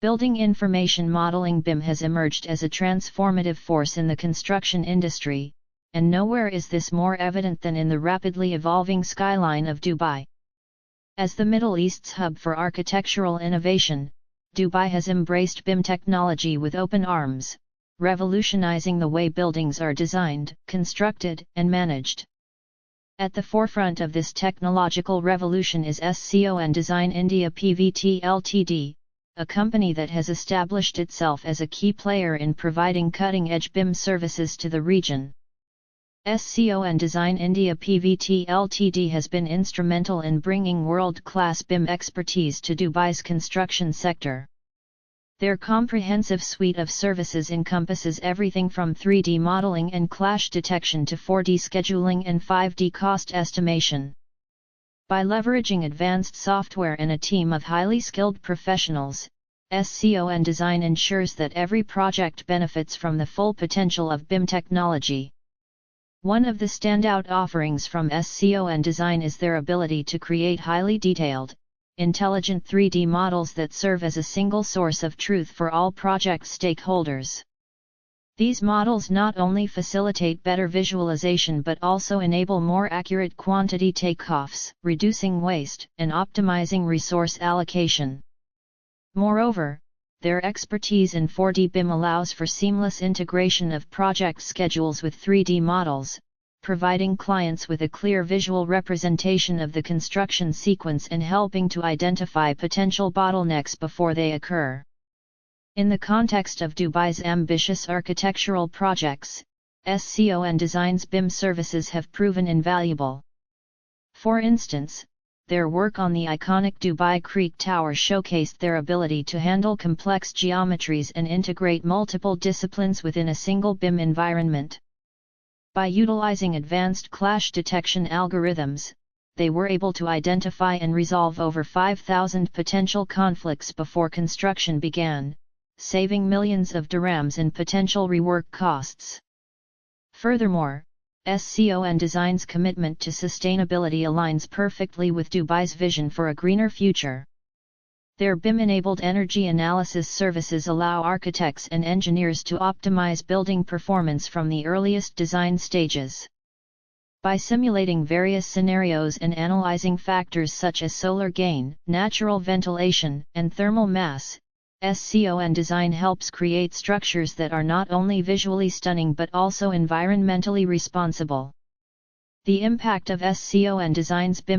Building information modeling (BIM) has emerged as a transformative force in the construction industry, and nowhere is this more evident than in the rapidly evolving skyline of Dubai. As the Middle East's hub for architectural innovation, Dubai has embraced BIM technology with open arms, revolutionizing the way buildings are designed, constructed, and managed. At the forefront of this technological revolution is SCON Design India Pvt Ltd, a company that has established itself as a key player in providing cutting-edge BIM services to the region. SCON Design India Pvt Ltd has been instrumental in bringing world-class BIM expertise to Dubai's construction sector. Their comprehensive suite of services encompasses everything from 3D modeling and clash detection to 4D scheduling and 5D cost estimation. By leveraging advanced software and a team of highly skilled professionals, SCON Design ensures that every project benefits from the full potential of BIM technology. One of the standout offerings from SCON Design is their ability to create highly detailed, intelligent 3D models that serve as a single source of truth for all project stakeholders. These models not only facilitate better visualization but also enable more accurate quantity takeoffs, reducing waste, and optimizing resource allocation. Moreover, their expertise in 4D BIM allows for seamless integration of project schedules with 3D models, providing clients with a clear visual representation of the construction sequence and helping to identify potential bottlenecks before they occur. In the context of Dubai's ambitious architectural projects, SCON Design's BIM services have proven invaluable. For instance, their work on the iconic Dubai Creek Tower showcased their ability to handle complex geometries and integrate multiple disciplines within a single BIM environment. By utilizing advanced clash detection algorithms, they were able to identify and resolve over 5,000 potential conflicts before construction began, saving millions of dirhams in potential rework costs. Furthermore, SCON Design's commitment to sustainability aligns perfectly with Dubai's vision for a greener future. Their BIM-enabled energy analysis services allow architects and engineers to optimize building performance from the earliest design stages. By simulating various scenarios and analyzing factors such as solar gain, natural ventilation, and thermal mass, SCON Design helps create structures that are not only visually stunning but also environmentally responsible. The impact of SCON Design's BIM